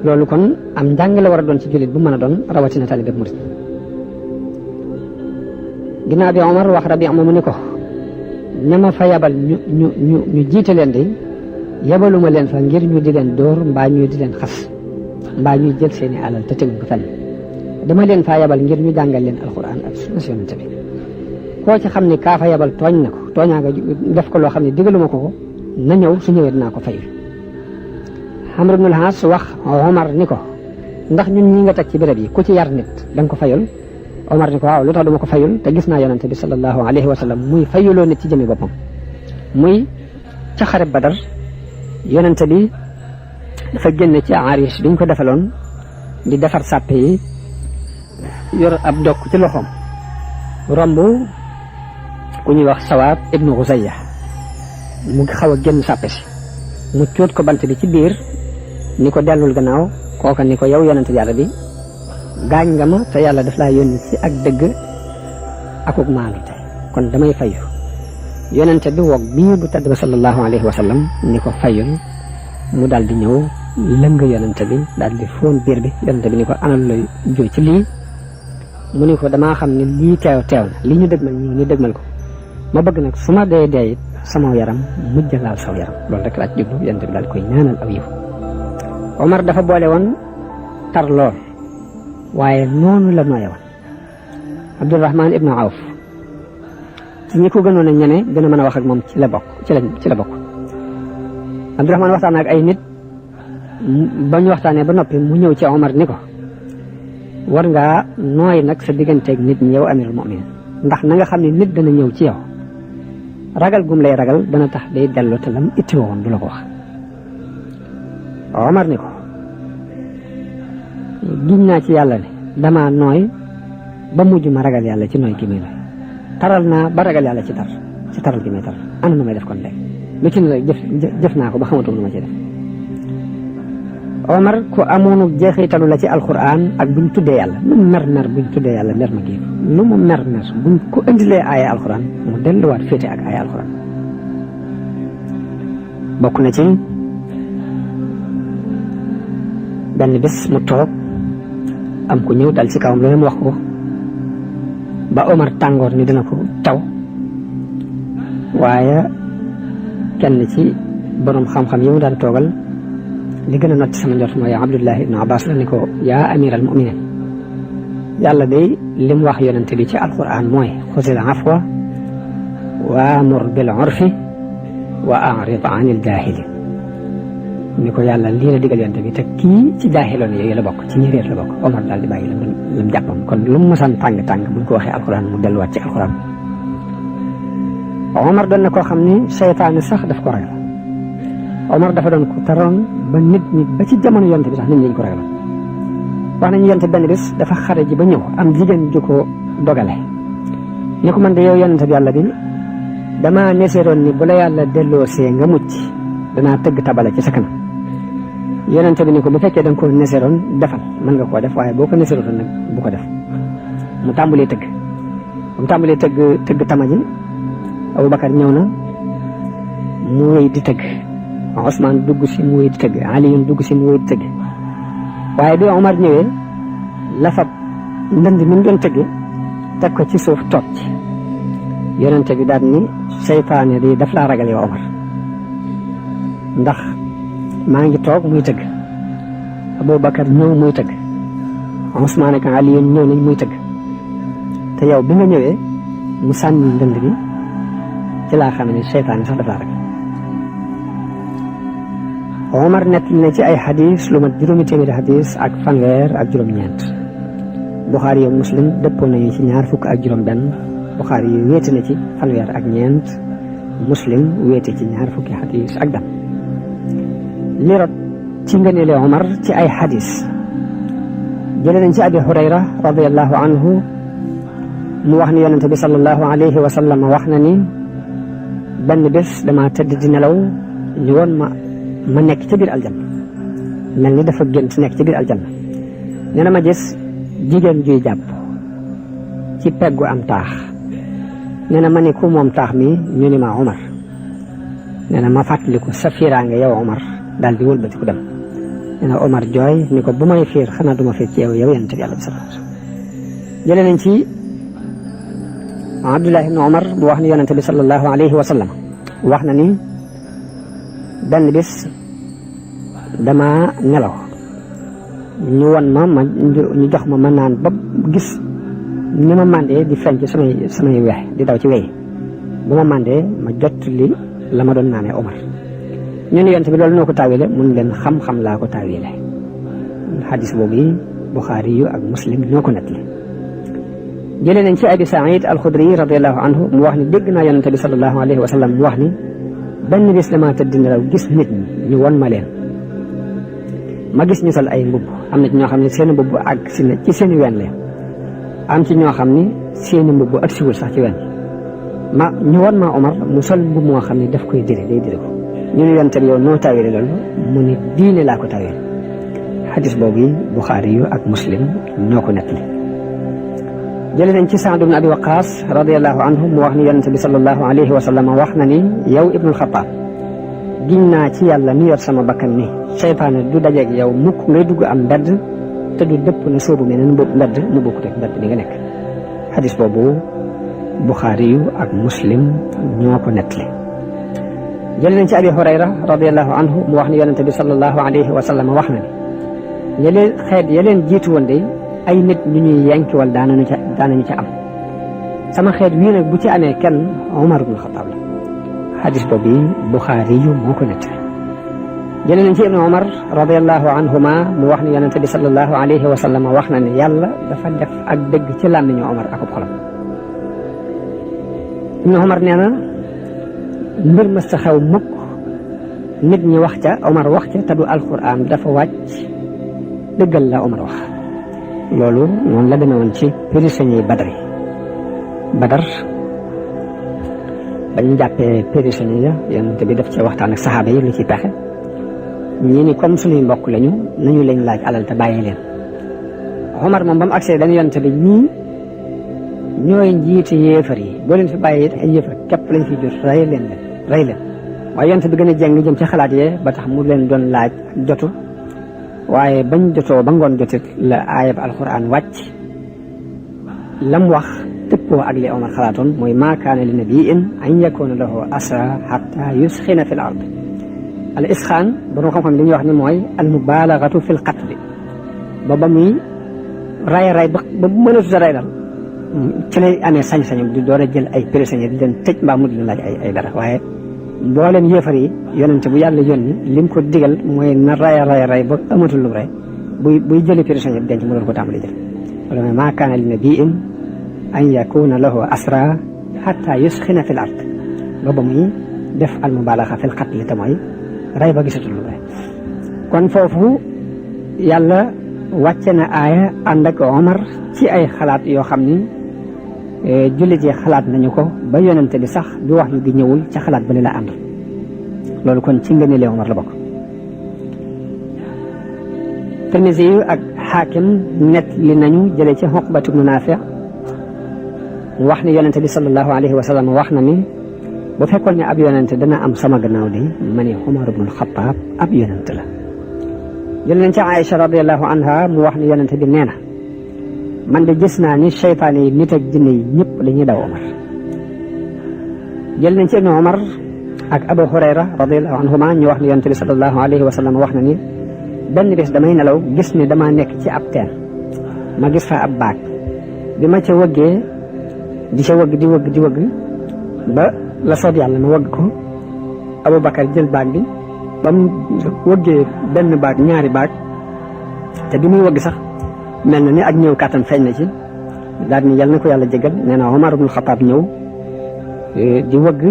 loolu kon am njàng la war a doon ci jullit bu mën a doon rawatina taalibe murid ginnaaw bi Omar wax Rabi moomu ni ko ñama fa yabal ñu jiite leen de yabaluma leen fa ngir ñu di leen dóor mbaa ñu di leen xas mbaa ñuy jël seeni alal te teguñ ko fenn dama leen faa yabal ngir ñu jàngal leen alquran ak sunna yonent bi koo ci xam ni kaa fa yabal tooñ na ko tooñaa nga def ko loo xam ne digaluma ko na ñëw su ñëwee dinaa ko fayul Amr ibn al-As wax Omar ni ko ndax ñun ñi nga teg ci béréb yi ku ci yar nit da nga ko fayul Omar ni ko waaw lu tax duma ko fayul te gis naa yonent bi sallallahu alayhi wa sallam muy fayuloo nit ci jëmi boppam muy ca xare Badar yonent bi dafa génne ci arish biñ ko defaloon di defar sàppe yi yor ab dokk ci loxoom romb ku ñuy wax Sawaab ibnu Xuzayya mu xaw a génn sàppe si mu cuut ko bant bi ci biir ni ko dellul gannaaw kooka ni ko yow yonent yàlla bi gaañ nga ma te yàlla daf laa yónni ci ak dëgg akuk maandu te kon damay fayu yonent bi woog bii bu tedd ba sallallahu alayhi wa sallam ni ko fayul mu daal di ñëw lëng yonent bi daal di fóon biir bi yonent bi ni ko anal lay jóo ci lii mu ni ko damaa xam ne lii teew na li ñu dëgmal ñu dëgmal ko ma bëgg nag su ma dee it sama yaram mujj laal saw yaram loolu rek laa ci jublu yonent bi daal koy ñaanal aw yiw Omar dafa boole woon tar lool waaye noonu la nooye woon Abdurahman ibnu Awf ci ñi ko gënoon a ñene gën a mën a wax ak moom ci la bokk Abdurahman waxtaan ak ay nit ba ñu waxtaanee ba noppi mu ñëw ci Omar ni ko war ngaa nooy nag sa digganteeg nit ñi yow amirul mu'minin ndax na nga xam ne nit dana ñëw ci yow ragal gum lay ragal dana tax day dellu te lam itti woon du la ko wax Omar ni ko giñ naa ci yàlla ne dama nooy ba mujj ma ragal yàlla ci nooy gi muy nooy taral naa ba ragal yàlla ci taral gi muy taral ana nu may def kon léegi lu ci ne rek jëf naa ko ba xamatuma lu ma ci def Omar ku amoonu jeexitalu la ci alquran ak buñ tuddee yàlla lu mu mer buñ tuddee yàlla mer ma génn lu mu mer buñ ko indilee aaya alquran mu delluwaat féete ak aaya alquran bokk na ci benn bés mu toog am ku ñëw dal ci kawam loolu mu wax ko ba Omar tàngoor ni dina ko taw waaye kenn ci borom xam-xam yi mu daan toogal li gën a not sama njort mooy Abdullah ibn Abbas la ni ko yaa amiral mu'minin yàlla day li mu wax yonente bi ci alquran mooy xuzil afwa wa amur bil urfi wa a'rid anil jaahilin ni ko yàlla lii la digal yonente bi te kii ci jaahiloon yooyu la bokk ci ñi réer la bokk Omar daal di bàyyi lam jàppam kon lu mu mosaan tàng buñ ko waxee alquran mu delluwaat ci alquran Omar doon na koo xam ni seytaane sax daf ko ragal Omar dafa doon ko taroon ba nit ñi ba ci jamono yonte bi sax nit ñi dañ ko ragaloon wax nañu yonte benn bis dafa xare ji ba ñëw am jigéen ju ko dogale ni ko man de yow yonente bi yàlla bi dama neseeroon ni bu la yàlla delloosee nga mucc danaa tëgg tabala ci sa kanam yonente bi ni ko bu fekkee da nga ko neseeroon defal mën nga koo def waaye boo ko neseeroon nag bu ko def mu tàmbalee tëgg tama ji Abubakar ñëw na mu wéy di tëgg Ousmane dugg si mu wéy di tëgg Aliyun dugg si mu wéy di tëgg waaye bi Omar ñëwee la fab ndënd mi mu doon tëgge teg ko ci suuf toog ci yonente bi daal ni seytaane bi daf laa ragal yow Omar ndax maa ngi toog muy tëgg Abubakar ñëw muy tëgg Ousmane ak Aliyun ñëw nañ muy tëgg te yow bi nga ñëwee mu sànni ndënd bi ci laa xam ne seytaane sax daf laa ragal Omar nettali na ci ay xadis lu mat juróomi téeméeri xadis ak fanweer ak juróom-ñeent Buxaari yi Muslim dëppoo nañu ci 20 ak juróom-benn Buxaari yi wéete na ci fanweer ak ñeent Muslim wéete ci 20 xadis ak benn li rot ci ngëneele Omar ci ay xadis jële nañ ci Abi Hurayra radiyallahu anhu mu wax ni yonente bi sallallahu alayhi wa sallam wax na ni benn bés dama tëdd di nelaw ñu woon ma nekk ci biir aljanna mel ni dafa gént nekk ci biir aljanna nee na ma gis jigéen juy jàpp ci peggu am taax nee na ma ni ku moom taax mi ñu ni ma Omar nee na ma fàttaliku sa fiiraange yow Omar daal di wëlbati ku dem nee na Omar jooy ni ko bu may fiir xanaa duma fiir ci yow yonent bi yàlla bi sallallahu alayhi wasallam jëlee nañ ci Abdullah ibn Omar mu wax ni yonent bi sallallahu alayhi wa sallam wax na ni benn bis dama nelaw ñu won ma ñu jox ma naan ba gis ni ma mandee di feeñ ci samay weex di daw ci wey bu ma mandee ma jot li la ma doon naanee Omar ñu ne yonent bi loolu noo ko taawile mun leen xam-xam laa ko taawile xadis boobu yi Buxaari yu ak Muslim ñoo ko nettali jëlee nañ ci Abi Saïd al-Xudri radiyallahu anhu mu wax ni dégg naa yonent bi sallallahu alayhi wa sallam mu wax ni benn bis dama tëdd nelaw gis nit ñi ñu won ma leen ma gis ñu sol ay mbubb am na ci ñoo xam ne seen mbubb ak si na ci seeni ween leen am ci ñoo xam ni seeni mbubb ak siwul sax ci ween ma ñu won ma Omar mu sol mbubb moo xam ne daf koy dire day dire ko ñu ne yonent bi yow noo taawile loolu mu ni diine laa ko taawile xadis boobu yi Buxaari yu ak Muslim ñoo ko nettali jëlee nañ ci Saad ibn Abi Waqaas radiyallahu anhu mu wax ni yonent bi sallallahu alayhi wa sallam wax na ni yow Ibnul Xattaab giñ naa ci yàlla mi yor sama bakkan ni seytaane du dajeeg yow mukk ngay dugg am mbedd te du dëpp na soobu meneen mbedd mu bokkut ak mbedd bi nga nekk xadis boobu Buxaari yu ak Muslim ñoo ko nettali. jël nañ ci Abi Hurayra radiallahu anhu mu wax ni yonente bi sallallahu alayhi wa sallam wax na ni xeet ya leen jiitu woon de ay nit ñu ñuy yenkiwal daanañu ca am sama xeet wii nag bu ci amee kenn Umar ibn Xattaab la. xadis boobu Buxaari yu moo ko nettali. jëlee nañ ci Ibnu Umar radiallahu anhuma mu wax ni yonente bi sallallahu alayhi wa sallam wax na ne yàlla dafa def ak dëgg ci làmmiñu Umar akub xolam. Ibnu Umar nee na mbir ma sa xew mukk nit ñi wax ca Umar wax ca te du alquran dafa wàcc dëggal la Umar wax. loolu noonu la demee woon ci prisonniers Badar bañ jàppee prisonniers ya yonente bi def ci waxtaan ak saxaaba yi lu ci pexe. ñii ni comme suñuy mbokk lañu nañu leen laaj alal te bàyyi leen. Omar moom ba mu agsee dañu yonte bi ñii ñooy njiiti yéefar yi boo leen fi bàyyi it ay yéefar képp lañ fi jur rey leen waaye yonte bi gën a jeng jëm ci xalaat yee ba tax mu leen doon laaj jotu waaye bañ jotoo ba ngoon jotit la aayab alquran wàcc lam wax tëppoo ak li Omar xalaatoon mooy maa kaana li nabiyyin an yakuna lahu asra hatta yusxina fi l ard. al isxaan borom xam-xam li ñuy wax ni mooy al mubalagatu fil qatli ba muy ray ba mënatu sa ray dal ci lay amee sañ-sañam di door a jël ay prisonniers di leen tëj mbaa mu di leen laaj ay dara waaye mbooleem yéefar yi yonente bu yàlla yónni lim ko digal mooy na ray ba amatul lu ray buy jëli prisonnier bi denc mu doon ko tàmbali jël wala mooy maa kaana li nabiyyin an yakuna lahu asra hatta yusxina fil ard ba muy def al mubalaga fil qatli te mooy ray ba gisatul lu ray kon foofu yàlla wàcce na aaya ànd ak Omar ci ay xalaat yoo xam ni jullit yi xalaat nañu ko ba yonente bi sax bi wax yu gi ñëwul ca xalaat ba li la ànd loolu kon ci ngëneelu Omar la bokk. Tirmisi yu ak Xaakim net li nañu jëlee ci Uqbatu bnu Naafi wax ni yonente bi sallallahu alayhi wa sallam wax na ni bu fekkoon ne ab yonente dana am sama gannaaw de ma ne Umar ibnul Xattaab ab yonente la. jël nañ ci Aïcha radiallahu anha mu wax ni yonente bi nee na man de gis naa ni seytaane yi nit ak jinne yi ñëpp dañuy daw Omar. jël nañ ci Ibnu Umar ak Abu Hurayra radiallahu anhuma ñu wax ni yonente bi sallallahu alayhi wa sallam wax na ni benn bés damay nelaw gis ni dama nekk ci ab teen ma gis fa ab baag bi ma ca wëggee di wëgg ba la soob yàlla ma wëgg ko Aboubacar jël baag bi ba mu wëggee benn baag ñaari baag te bi muy wëgg sax mel na ni ak ñëw kàttan feeñ na ci daal ni yal na ko yàlla jégal nee na Omar ibnul Xattaab ñëw di wëgg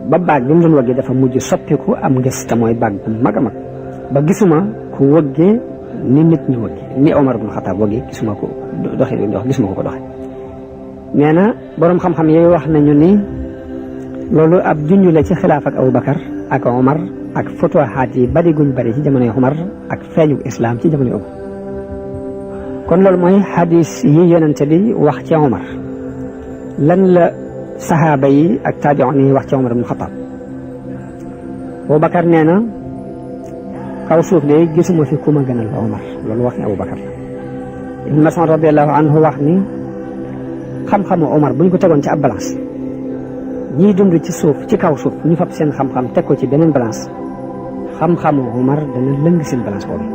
ba baag bi mu doon wëggee dafa mujj soppiku am ngës te mooy baag bu mag a mag ba gisuma ku wëggee ni nit ñi wëggee ni Omar ibnul Xattaab wëggee gisuma ko gisuma ko doxe nee na boroom xam-xam yooyu wax nañu ni loolu ab junj la ci xilaaf ak Aboubacar ak Omar ak futuhaat yi bari guñ bari ci jamonoy Omar ak feeñu islam ci jamonoy Omar kon loolu mooy xadis yi yonente bi wax ci Omar lan la saxaaba yi ak taabi'un yi wax ci Omar ibn Xattaab Aboubacar nee na kaw suuf de gisuma fi ku ma gënal Omar loolu wax ni Aboubacar la Ibn Mas'ud radiallahu anhu wax ni xam-xamu Omar bu ñu ko tegoon ci ab balance ñiy dund ci suuf ci kaw suuf ñu fab seen xam-xam teg ko ci beneen balance xam-xamu Omar dana lëng seen balance boobu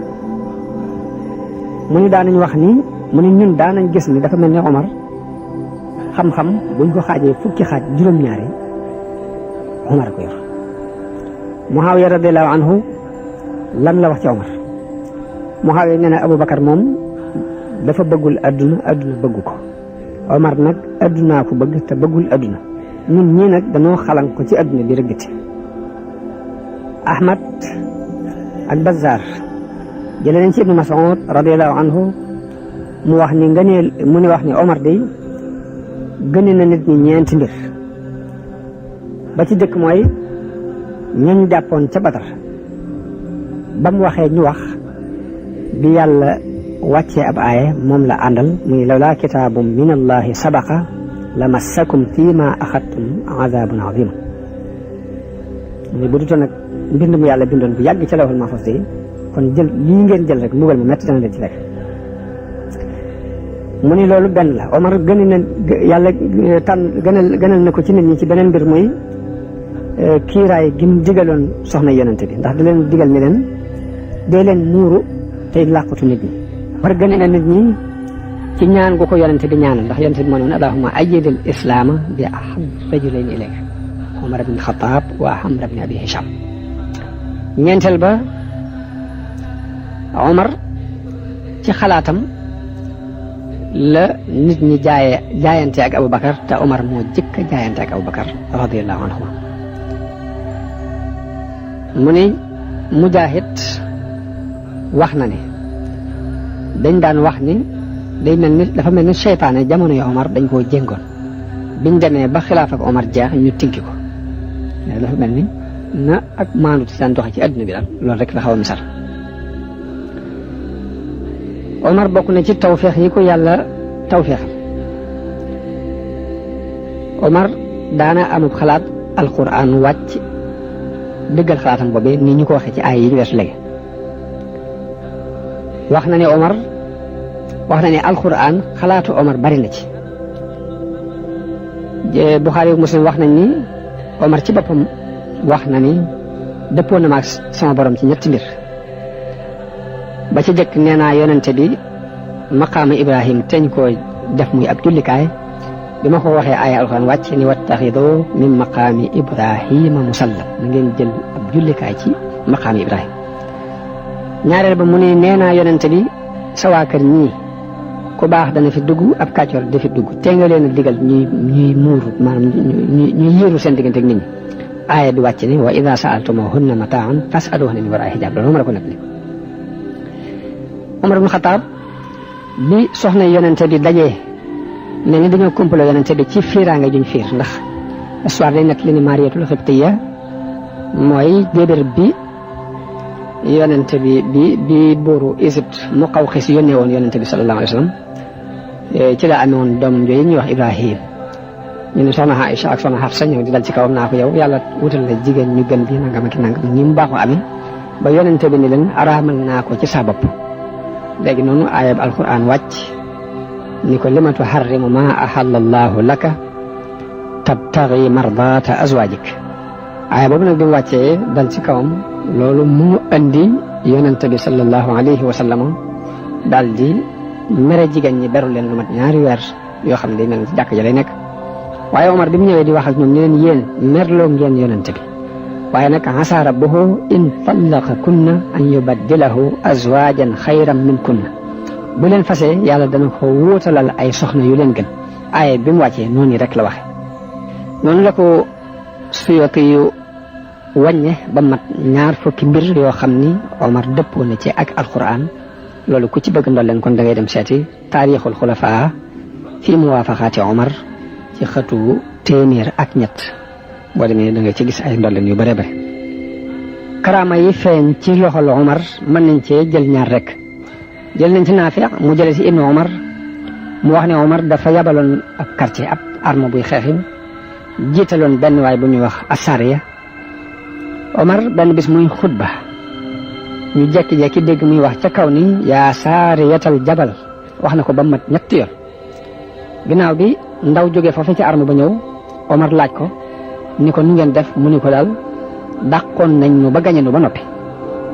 mu ni daanañ wax ni mu ni ñun daanañ gis ni dafa mel ni Omar xam-xam buñ ko xaajee fukki xaaj juróom-ñaari Omar ko yor Muawiya radiallahu anhu lan la wax ci Omar Muawiya nee na Aboubacar moom dafa bëggul adduna bëggu ko Omar nag addunaa ko bëgg te bëggul adduna ñun ñii nag dañoo xalan ko ci adduna bi rëggati Ahmad ak Bazzar jëlee nañ ci Ibnu Mas'ud radiallahu anhu mu wax ni mu ni wax ni Omar day gëne na nit ñi ñeenti mbir ba ci dëkk mooy ñañ jàppoon ca Badar ba mu waxee ñu wax bi yàlla wàccee ab aaya moom la àndal muy lawlaa kitaabun min allahi sabaqa la massakum fii ma axadtum azabun azim muy bu dutoon nag mbind mu yàlla bindoon bu yàgg ca lawhul mahfuus kon jël lii ngeen jël rek mbugal mu metti dana leen ci rek mu ni loolu benn la. Omar yàlla gënal na ko ci nit ñi ci beneen mbir muy kiiraay gi mu digaloon soxna yonente bi ndax da leen digal ni leen dee leen muuru tey làqutu nit ñi. Omar gën na nit ñi ci ñaan gu ko yonente bi ñaanal ndax yonente bi moo ne allahumma ayyidil islaama bi ahab rajulayni ilayka Omar ibn Xataab wa Amr ibn Abi Hisham. ñeenteel ba Omar ci xalaatam la nit ñi jaayante ak Aboubacar te Omar moo jëkk a jaayante ak Aboubacar radiyallahu anhu. mu ne Mujaahid wax na ne dañ daan wax ni dafa mel ni seytaane jamono yu Omar dañ koo jéngoon biñ demee ba xilaaf ak Omar jeex ñu tinki ko dafa mel ni na ak maandu ci daan doxe ci adduna bi daal loolu rek la xaw a misal. Omar bokk na ci tawféex yi ko yàlla tawféexal. Omar daana amub xalaat alquran wàcc dëggal xalaatam boobee ni ñu ko waxee ci ay yi ñu weesu léegi. wax na ne Omar wax na ne alquran xalaatu Omar bari na ci. Buxaari ak Muslim wax nañ ni Omar ci boppam wax na ni dëppoo na maag sama borom ci ñetti mbir. ba ci jëkk nee naa yonente bi maqaama Ibrahim teñ koo def muy ab jullikaay bi ma ko waxee aaya alxuraan wàcc ni wattaxidu min maqaami Ibrahima musalla na ngeen jël ab jullikaay ci maqaami Ibrahim. ñaareel ba mu ne nee naa yonente bi sa waa kër ñii ku baax dana fi dugg ab kàccoor da fi dugg te nga leen a digal ñuy muuru maanaam ñuy yéeru seen diggante ak nit ñi. aaya bi wàcc ni wa ida saaltumuhunna mataan fasaluhunna min waraai hijab loolu ma la ko nettali. Omar ibn Xataab bi soxna yonente bi dajee ne ni dañoo complot yonente bi ci fiiraange juñ fiir ndax histoire day nekk li ni Mariyatul Xibtiya mooy déedéer bi yonente bi buuru Égypte Muqawqis yónnee woon yonente bi sallallahu alayhi wa sallam ci la amee woon doomam jooyu ñuy wax Ibrahim ñu ne soxna Aïcha ak soxna Hafsa ñëw di dal ci kawam naa ko yow yàlla wutal la jigéen ñu gën bi nangam ak nangam ñi mu baaxoo amee ba yonente bi ni leen araamal naa ko ci sa bopp. léegi noonu aayab alquran wàcc ni ko lima tuharrimu ma ahalla allahu laka tabtaghi mardata azwajik. aaya boobu nag bi mu wàccee dal ci kawam loolu mu andi yonente bi sallallahu alayhi wa sallam daal di mere jigéen ñi beru leen lu mat ñaari weer yoo xam ne day mel ni ci jàkk ja lay nekk. waaye Omar bi mu ñëwee di wax ak ñoom ñu leen yéen merloo ngeen yonente bi waaye nag asa rabbuhu in tallaqa kunna an yubaddilahu azwajan xayran min kunna bu leen fasee yàlla dana ko wóotalal ay soxna yu leen gën. aaye bi mu wàccee noonu rek la waxe noonu la ko Suyuti yu wàññe ba mat 20 mbir yoo xam ni Omar dëppoo na ci ak alquran. loolu ku ci bëgg ndolleen kon da ngay dem seeti taarixul xulafaa fi muwaafaqaati Omar ci xëtu 100 boo demee da nga ci gis ay ndolleen yu bare bare. karaama yi feeñ ci loxol Omar mën nañ cee jël ñaar rek. jël nañ ci Naafi mu jële ci Ibnu Omar mu wax ne Omar dafa yabaloon ab quartier ab arme buy xeexi jiitaloon benn waay bu ñuy wax Asariya. Omar benn bis muy xutba ñu jekki-jekki dégg muy wax ca kaw ni yaa saariyatal jabal wax na ko ba mat 3 yoon. ginnaaw bi ndaw jógee foofu ci arme ba ñëw Omar laaj ko ni ko nu ngeen def mu ni ko daal dàqoon nañ nu ba gañe nu ba noppi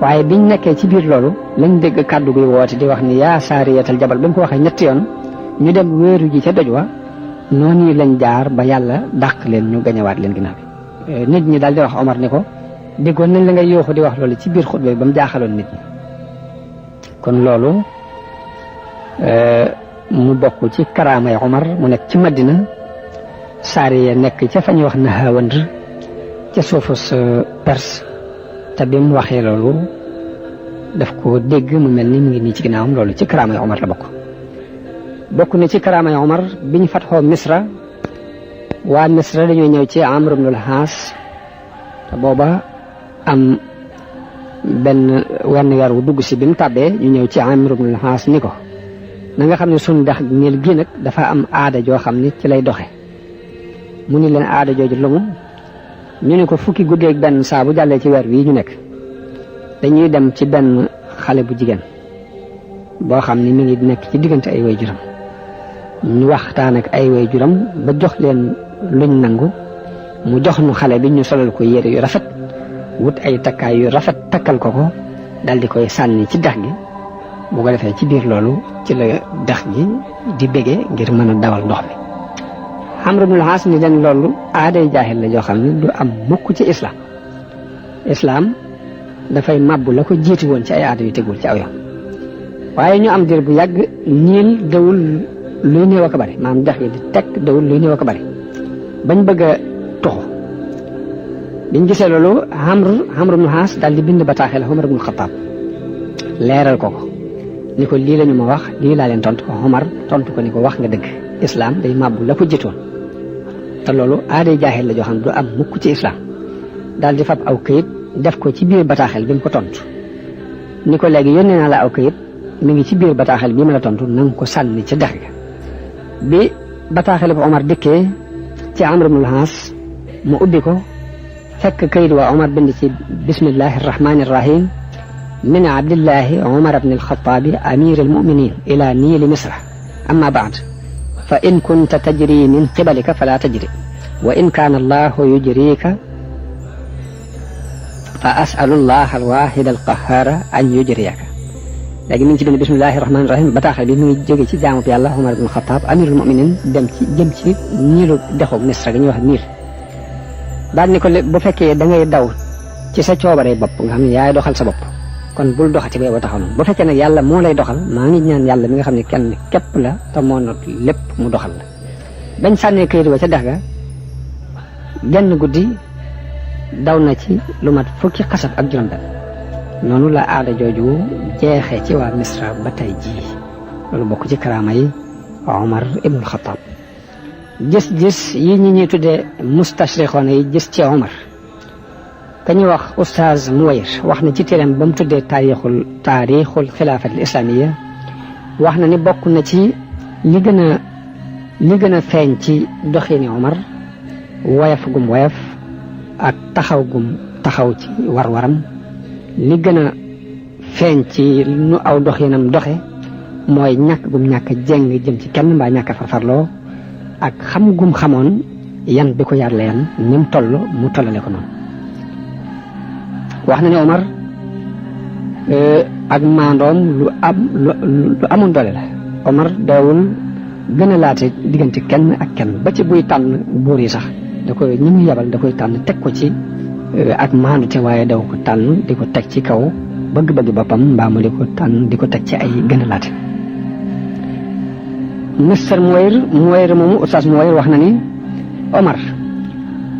waaye biñ nekkee ci biir loolu lañ dégg kàddu guy woote di wax ni yaa saariyatal jabal ba mu ko waxee 3 yoon ñu dem wéeru ji ca doj wa noonu lañ jaar ba yàlla dàq leen ñu gañewaat leen ginnaaw bi. nit ñi daal di wax Omar ni ko déggoon nañ la ngay yooxu di wax loolu ci biir xutba bi ba mu jaaxaloon nit ñi. kon loolu mu bokk ci karaamay Omar mu nekk ci Madina Saariya nekk ca fa ñuy wax Nahawand ca suufus Perse te bi mu waxee loolu daf ko dégg mu mel ni mu ngi nii ci ginnaawam loolu ci karaamay Omar la bokk na ci karaamay Omar bi ñu fatxoo Misra waa Misra dañoo ñëw ci Amr ibn al-Haas te booba am wenn weer wu dugg si bi mu tàbbee ñu ñëw ci Amr ibn al-Haas ni ko na nga xam ne suñu dex niil gii nag dafa am aada joo xam ni ci lay doxe mu ni leen aada jooju lu mu ñu ne ko fukki guddeeg benn saa bu jàllee ci weer wii ñu nekk dañuy dem ci benn xale bu jigéen boo xam ni mi ngi nekk ci diggante ay waajuram ñu waxtaan ak ay waajuram ba jox leen luñ nangu mu jox nu xale bi ñu solal ko yére yu rafet wut ay takkaay yu rafet takkal ko dal di koy sànni ci dex gi bu ko defee ci biir loolu ci la dex gi di bége ngir mën a dawal ndox mi. Amr ibnul Aas ni leen loolu aaday jaahil la joo xam ne du am mukk ci islaam dafay màbbu la ko jiitu woon ci ay aada yu tegul ci aw yoon. waaye ñu am diir bu yàgg niil dawul luy néew ak a bari maanaam dex gi di teg dawul luy néew ak a bari bañ bëgg a tuxu biñ gisee loolu Amr ibnul Aas daal di bind bataaxel Omar ibnul Xattaab leeral ko ni ko lii la ñu ma wax lii laa leen tontu ko Omar tontu ko ni ko wax nga dëgg islaam day màbbu la ko jiitoon te loolu aaday jaahil la joo xam ne du am mukk ci islaam daal di fab aw këyit def ko ci biir bataaxel bi mu ko tontu ni ko léegi yónnee naa la aw këyit mi ngi ci biir bataaxel bii ma la tontu na nga ko sànni ca dex ga bi bataaxel bu Omar dikkee ci Amr ibnul Aas mu ubbi ko fekk këyit waa Omar bind ci bismillahi rahmani rahim min abdillahi Omar ibn al-Khattabi amir al-muminin ila niili misra amma baad fa in kunta tajri min qibalika fala tajri wa in kaana allahu yujrika fa asalu allah alwahid alqahara an yujriyaka léegi mi ngi ci bind bismillahi rahmani rahim bataaxal bi mi ngi jóge ci jaamu bi yàlla Omar ibn al-Khattab amirul muminin jëm ci niilu dexu misra gi ñuy wax niil daal ni ko bu fekkee da ngay daw ci sa coobare bopp nga xam ne yaay doxal sa bopp kon bul doxati ba taxaw noonu bu fekkee nag yàlla moo lay doxal maa ngi ñaan yàlla mi nga xam ne kenn képp la te moo not lépp mu doxal la bañ sànnee këyit wa ca dex ga genn guddi daw na ci lu mat fukki xasab ak juróom-benn noonu la aada jooju jeexee ci waa misra ba tey jii loolu bokk ci karaama yi Omar ibnul Xattaab gis-gis yi ñuy tuddee mustashriqoon yi gis ci Omar ka ñuy wax oustaz Muwayr wax na ci téeram ba mu tuddee taarixul xilaafatil islaamiya wax na ni bokk na ci li gën a feeñ ci doxini Omar woyof gum woyof ak taxaw gum taxaw ci war-waram li gën a feeñ ci nu aw doxinam doxe mooy ñàkk gum ñàkk jeng jëm ci kenn mbaa ñàkk farfarloo ak xam gum xamoon yan bi ko yàlla yan ni mu toll mu tollale ko noonu wax na ne Omar ak maandoom lu amoon doole la Omar daawul gën a laate diggante kenn ak kenn ba ci buy tànn buur yi sax da koy ñi mu yabal da koy tànn teg ko ci ak maandu te waaye daw ko tànn di ko teg ci kaw bëgg-bëgg boppam mbaa mu di ko tànn di ko teg ci ay gën a laate Mr Muwayr moomu Oustaz Muwayr wax na ni Omar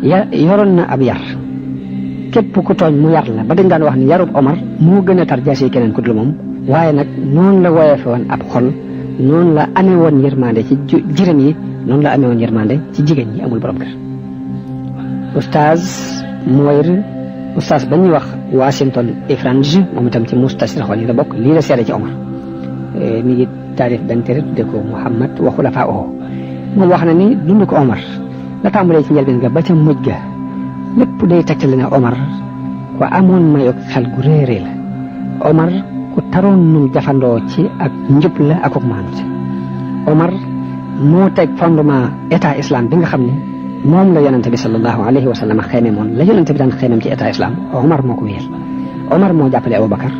yoroon na ab yar képp ku tooñ mu yar la ba dañ daan wax ni yarub Omar moo gën a tar jaasi keneen ku dul moom waaye nag noonu la woyofe woon ab xol noonu la amee woon yërmande ci jirim yi noonu la amee woon yërmande ci jigéen ñi amul borom kër Oustaz Muwayr Oustaz ba ñuy wax Washington Ifranji moom itam ci mustashriqoon yi la bokk lii la seede ci Omar mi ngi taarif benn téere tudde ko Muhammad wa xulafaahu moom wax na ni dund ko Omar la tàmbalee ci njëlbeen ga ba ca mujj ga lépp day tegtale ne Omar ku amoon mayog xel gu réeré la Omar ku taroon num jafandoo ci ak njub la ak maanute Omar moo teg fondement état islam bi nga xam ne moom la yonente bi sallallahu alayhi wa sallam xeeme moon la yonente bi daan xeemem ci état islam Omar moo ko wéer Omar moo jàppale Aboubacar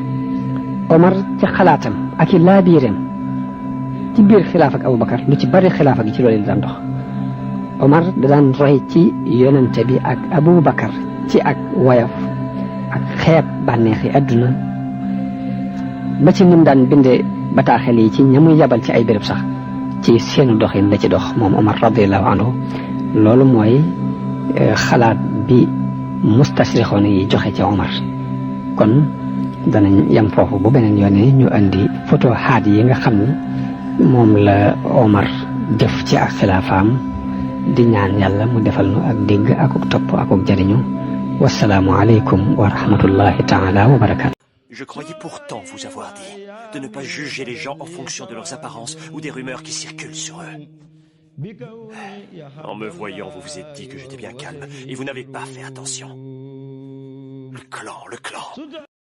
Omar ci xalaatam ak i laabiireem ci biir xilaaf ak Aboubacar lu ci bari xilaafa gi ci loolu la daan dox Omar da daan roy ci yonente bi ak Aboubacar ci ak woyof ak xeeb bànneexi adduna ba ci nim daan bindee bataaxel yi ci ñamuy yabal ci ay béréb sax ci seenu doxin la ci dox moom Omar radiallahu anhu loolu mooy xalaat bi mustashriqoon yi joxe ci Omar kon danañ yam foofu bu beneen yoone ñu andi photo xaat yi nga xam ne moom la Omar def ci ak xilaafaam di ñaan yàlla mu defal nu ak dégg akuk topp akuk jariñu wasalaamu aleykum wa rahmatullahi taala wa barakatu. Je croyais pourtant vous avoir dit de ne pas juger les gens en fonction de leurs apparences ou des rumeurs qui circulent sur eux. En me voyant, vous vous êtes dit que j'étais bien calme et vous n'avez pas fait attention. Le clan.